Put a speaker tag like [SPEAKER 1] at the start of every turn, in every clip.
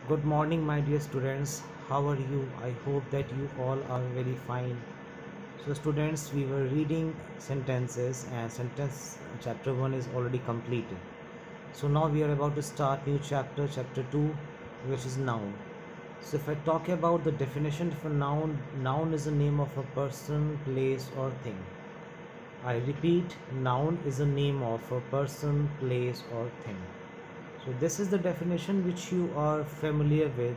[SPEAKER 1] Good morning, my dear students. How are you? I hope that you all are very fine. So, students, we were reading sentences, and sentence chapter 1 is already completed. So, now we are about to start new chapter, chapter 2, which is noun. So, if I talk about the definition of a noun, noun is the name of a person, place, or thing. I repeat, noun is the name of a person, place, or thing. So, this is the definition which you are familiar with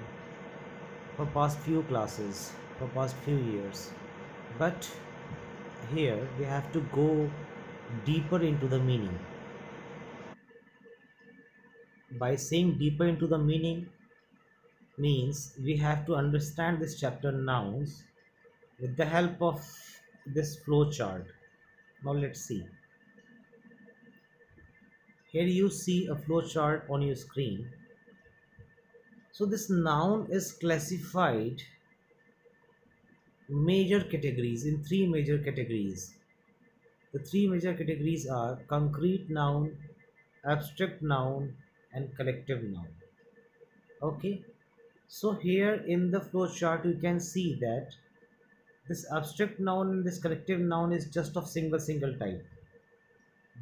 [SPEAKER 1] for past few classes, for past few years, but here we have to go deeper into the meaning. By saying deeper into the meaning means we have to understand this chapter nouns with the help of this flow chart. Now let's see. Here you see a flow chart on your screen. So this noun is classified major categories in three major categories. The three major categories are concrete noun, abstract noun, and collective noun. Okay, so here in the flow chart you can see that this abstract noun and this collective noun is just of single type,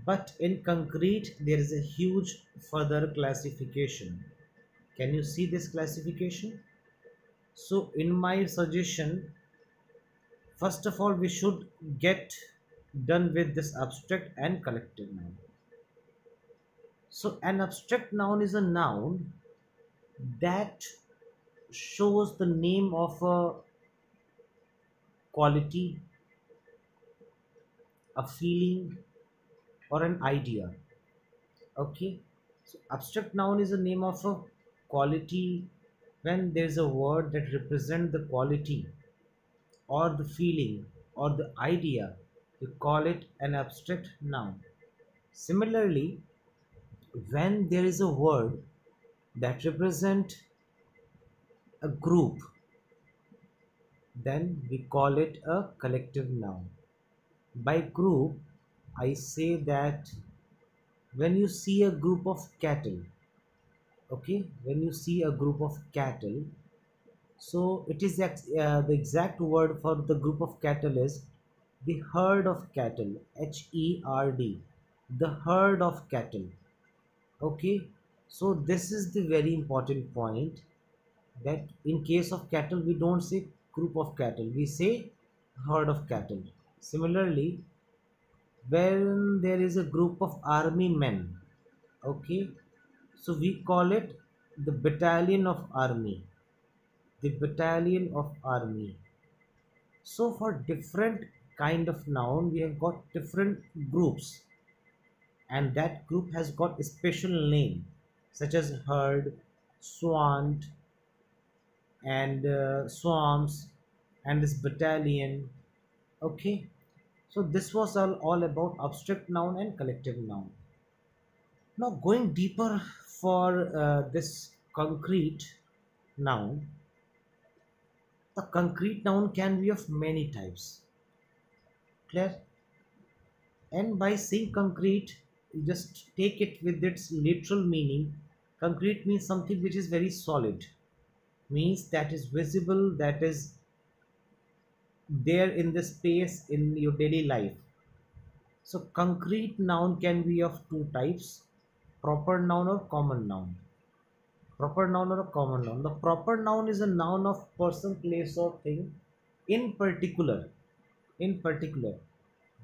[SPEAKER 1] but in concrete there is a huge further classification. Can you see this classification? So in my suggestion, first of all we should get done with this abstract and collective noun. So an abstract noun is a noun that shows the name of a quality, a feeling, or an idea. Okay, so abstract noun is the name of a quality. When there's a word that represents the quality or the feeling or the idea, we call it an abstract noun. Similarly, when there is a word that represents a group, then we call it a collective noun. By group, I say that when you see a group of cattle, okay, when you see a group of cattle, so it is the exact word for the group of cattle is the herd of cattle, HERD, the herd of cattle. Okay, so this is the very important point, that in case of cattle we don't say group of cattle, we say herd of cattle. Similarly, when there is a group of army men, okay, so we call it the battalion of army, the battalion of army. So for different kind of noun we have got different groups, and that group has got a special name, such as herd, swant, and swarms, and this battalion. Okay, so this was all about abstract noun and collective noun. Now going deeper for this concrete noun, a concrete noun can be of many types. Clear? And by saying concrete, you just take it with its literal meaning. Concrete means something which is very solid, means that is visible, that is there in the space in your daily life. So concrete noun can be of two types: proper noun or common noun. Proper noun or a common noun. The proper noun is a noun of person, place, or thing in particular. In particular.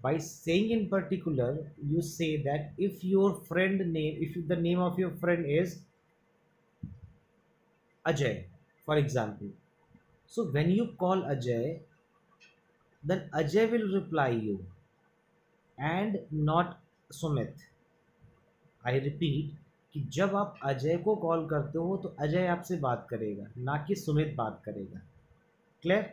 [SPEAKER 1] By saying in particular, you say that if your friend name, if the name of your friend is Ajay, for example. So when you call Ajay, then Ajay will reply you and not Sumit. I repeat कि जब आप अजय को call करते हो तो अजय आपसे बात करेगा, ना कि सुमित बात करेगा. क्लियर?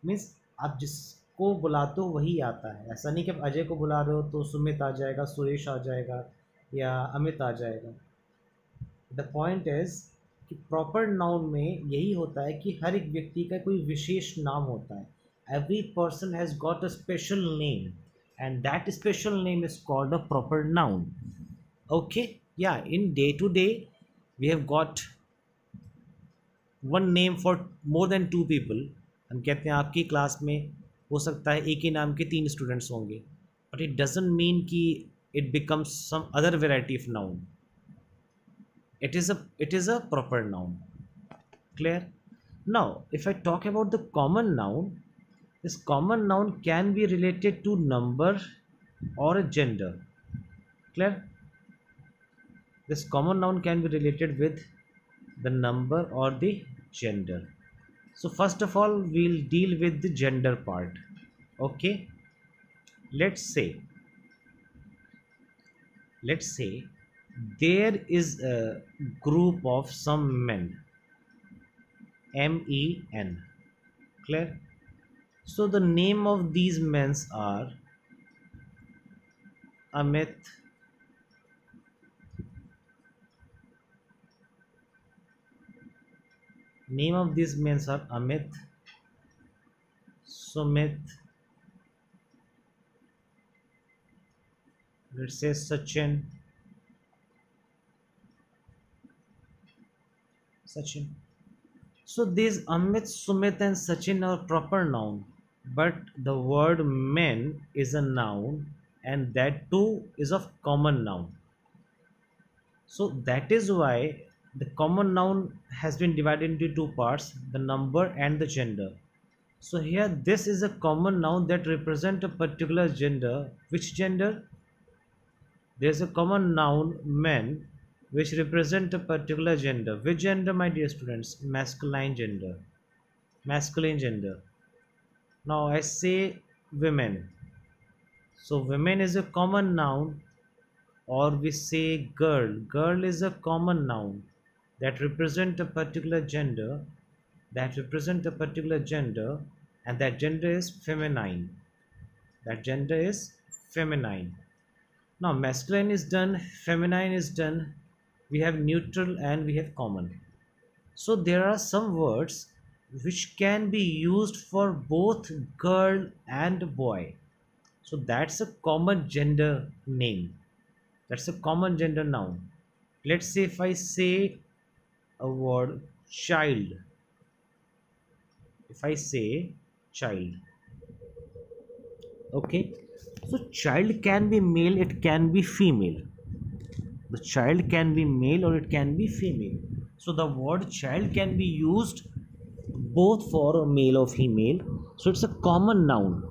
[SPEAKER 1] मीन्स आप जिसको बुलाते हो वही आता है. ऐसा नहीं कि आप अजय को बुला रहे हो तो सुमित आ जाएगा, सुरेश आ जाएगा या अमित आ जाएगा. द पॉइंट इज कि प्रॉपर नाउन में यही होता है कि हर एक व्यक्ति का कोई विशेष नाम होता है. Every person has got a special name, and that special name is called a proper noun. Okay, yeah, in day to day we have got one name for more than two people, हम कहते हैं आपकी class में हो सकता है एक ही नाम के तीन स्टूडेंट्स होंगे, बट इट डजेंट मीन कि it becomes some other variety of noun. It is a proper noun. Clear? Now if I talk about the common noun, this common noun can be related to number or a gender. Clear? This common noun can be related with the number or the gender. So first of all we'll deal with the gender part. Okay, let's say there is a group of some men, men. Clear? So the name of these men are Amit, name of these men are Amit, Sumit, let's say Sachin. So these Amit, Sumit and Sachin are proper noun, but the word men is a noun, and that too is of common noun. So that is why the common noun has been divided into two parts, the number and the gender. So here this is a common noun that represent a particular gender. Which gender? There is a common noun men which represent a particular gender. Which gender, my dear students? Masculine gender. Masculine gender. Now I say women. So women is a common noun, or we say girl. Girl is a common noun that represent a particular gender, and that gender is feminine. Now masculine is done, feminine is done, we have neutral and we have common. So there are some words which can be used for both girl and boy. So that's a common gender name. That's a common gender noun. Let's say if I say a word child, if I say child, okay, so child can be male, it can be female. The child can be male or it can be female. So the word child can be used both for male or female. So it's a common noun.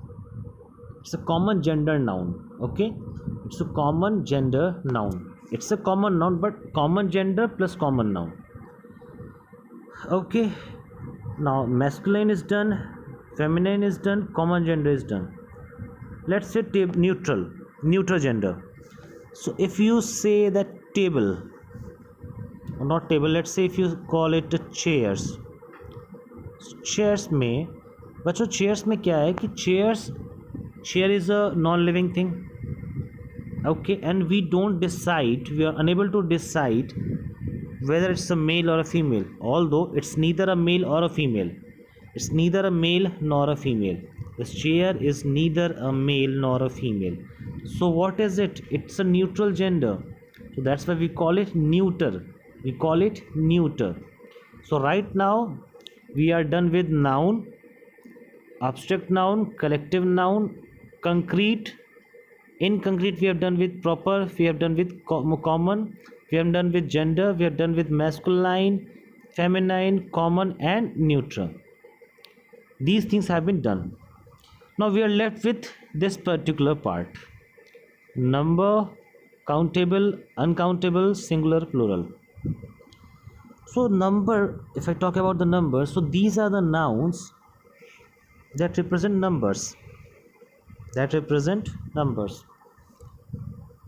[SPEAKER 1] It's a common gender noun. Okay, it's a common gender noun. It's a common noun, but common gender plus common noun. Okay, now masculine is done, feminine is done, common gender is done. Let's say neutral gender. So if you say that table, or not table, let's say if you call it chairs. Chairs में बच्चों, chairs में क्या है कि chair is a non living thing. Okay, and we don't decide, we are unable to decide whether it's a male or a female, although it's neither a male or a female. It's neither a male nor a female. This chair is neither a male nor a female. So what is it? It's a neutral gender. So that's why we call it neuter. So right now we are done with noun, abstract noun, collective noun, concrete. In concrete we have done with proper, we have done with common, we have done with gender, we have done with masculine, feminine, common and neutral. These things have been done. Now we are left with this particular part: number, countable, uncountable, singular, plural. So number, if I talk about the numbers, so these are the nouns that represent numbers,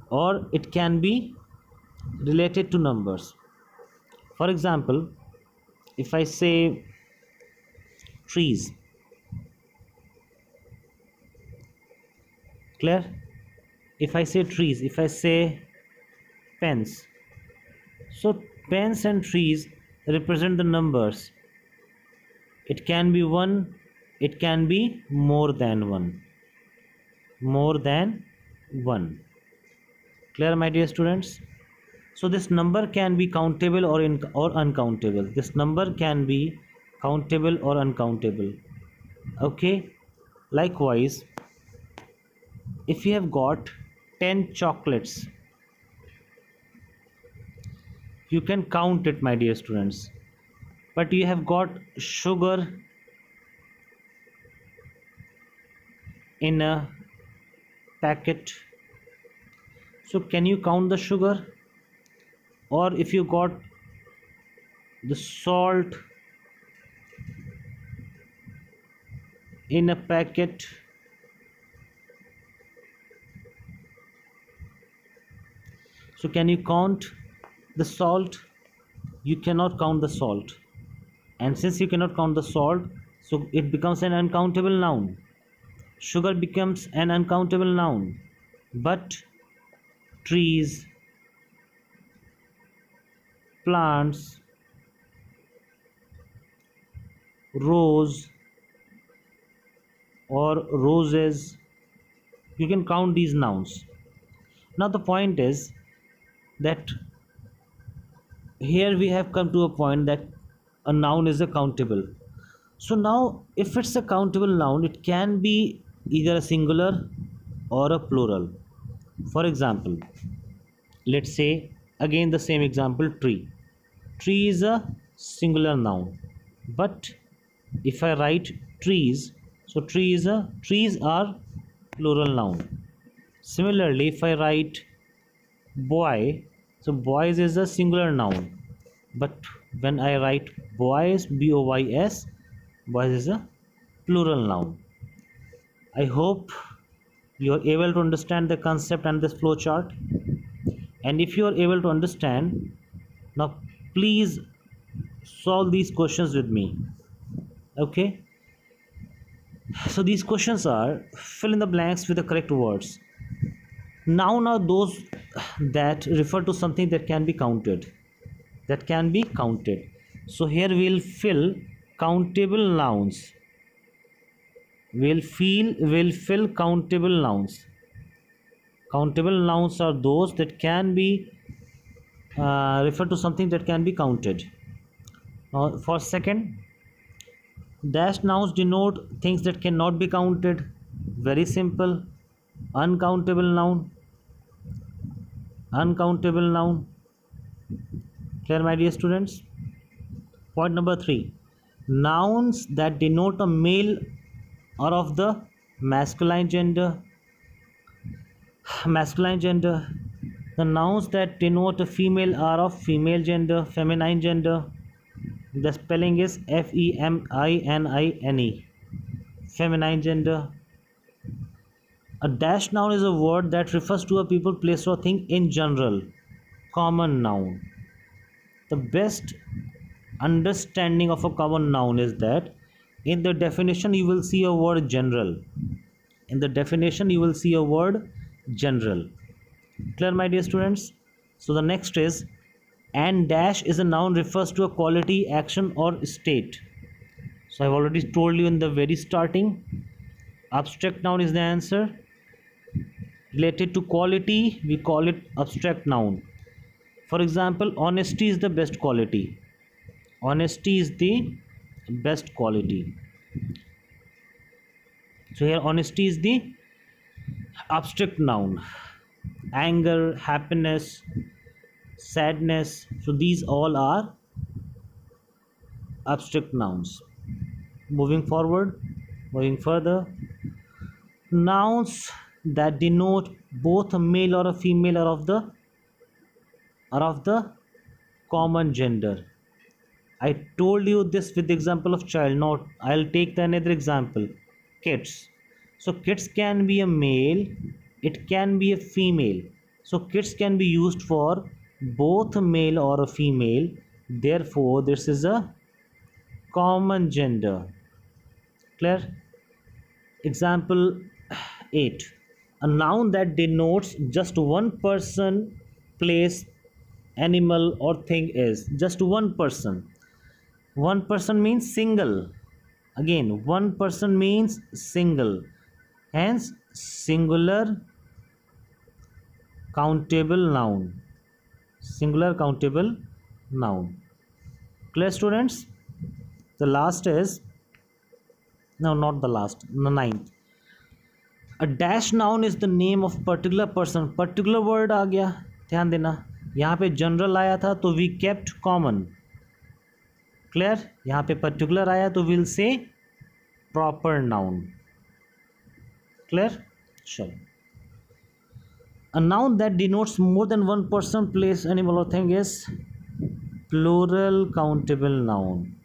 [SPEAKER 1] or it can be related to numbers. For example, if I say trees, clear? If I say trees, if I say pens, so pens and trees represent the numbers. It can be one, it can be more than one. Clear, my dear students? So this number can be countable or uncountable. This number can be countable or uncountable. Okay, likewise, if you have got 10 chocolates, you can count it, my dear students, but you have got sugar in a packet, so can you count the sugar? Or if you got the salt in a packet, so can you count the salt? You cannot count the salt, and since you cannot count the salt, so it becomes an uncountable noun. Sugar becomes an uncountable noun, but trees, plants, rose or roses, you can count these nouns. Now the point is that here we have come to a point that a noun is a countable. So now if it's a countable noun, it can be either a singular or a plural. For example, let's say again the same example, tree. Tree is a singular noun, but if I write trees, so trees are plural noun. Similarly, if I write boy, so boys is a singular noun, but when I write boys, boys, boys is a plural noun. I hope you are able to understand the concept and this flow chart, and if you are able to understand, now please solve these questions with me. Okay, so these questions are: fill in the blanks with the correct words. Noun are those that refer to something that can be counted, so here we'll fill countable nouns. We'll fill countable nouns. Countable nouns are those that can be refer to something that can be counted. Now for second, dash nouns denote things that cannot be counted. Very simple. Uncountable noun. Clear, my dear students? Point number 3, nouns that denote a male are of the masculine gender. The nouns that denote a female are of female gender, feminine gender. The spelling is FEMININE, feminine gender. A dash noun is a word that refers to a people, place or thing in general. Common noun. The best understanding of a common noun is that in the definition you will see a word general. Clear, my dear students? So the next is, and dash is a noun refers to a quality, action or state. So I've already told you in the very starting, abstract noun is the answer. Related to quality, we call it abstract noun. For example, honesty is the best quality. So here honesty is the abstract noun. Anger, happiness, sadness, so these all are abstract nouns. Moving further, nouns that denote both a male or a female are of the common gender. I told you this with the example of child. Now I'll take another example, kids. So kids can be a male, it can be a female. So kids can be used for both a male or a female. Therefore, this is a common gender. Clear? Example 8. A noun that denotes just one person, place, animal or thing is just one person. One person means single. Again, one person means single. Hence, singular countable noun. Clear, students? The last is, no, not the last, the ninth. A dash noun is the name of particular person. Particular word आ गया, ध्यान देना. यहाँ पे general आया था तो we kept common. Clear? यहाँ पे particular आया तो we'll say proper noun. Clear? चलो. A noun that denotes more than one person, place, animal or thing is plural countable noun.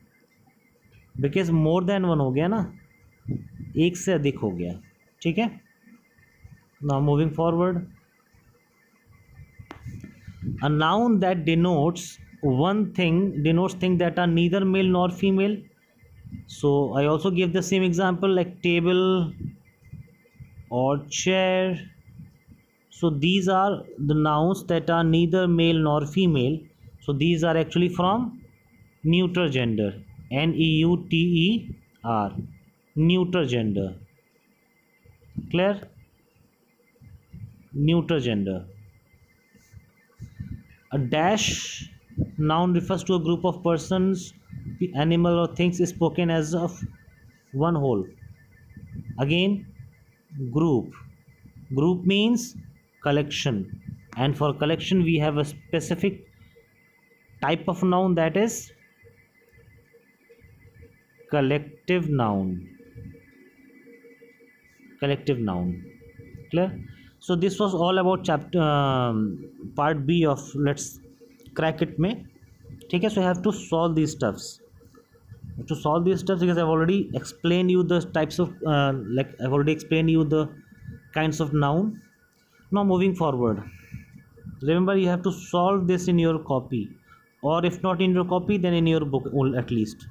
[SPEAKER 1] Because more than one हो गया ना, एक से अधिक हो गया. ठीक है. Now moving forward, a noun that denotes one thing, denotes things that are neither male nor female. So I also give the same example like table or chair. So these are the nouns that are neither male nor female. So these are actually from neuter gender. Neuter, neuter gender. Clear? Neuter gender. A dash noun refers to a group of persons, animal or things spoken as of one whole. Again, group. Group means collection, and for collection we have a specific type of noun, that is collective noun. Collective noun. Clear? So this was all about chapter part B of Let's Crack It में. ठीक है. So I have to solve these stuffs. To solve these stuffs, because I've already explained you the types of like I've already explained you the kinds of noun. Now moving forward, remember you have to solve this in your copy, or if not in your copy, then in your book at least.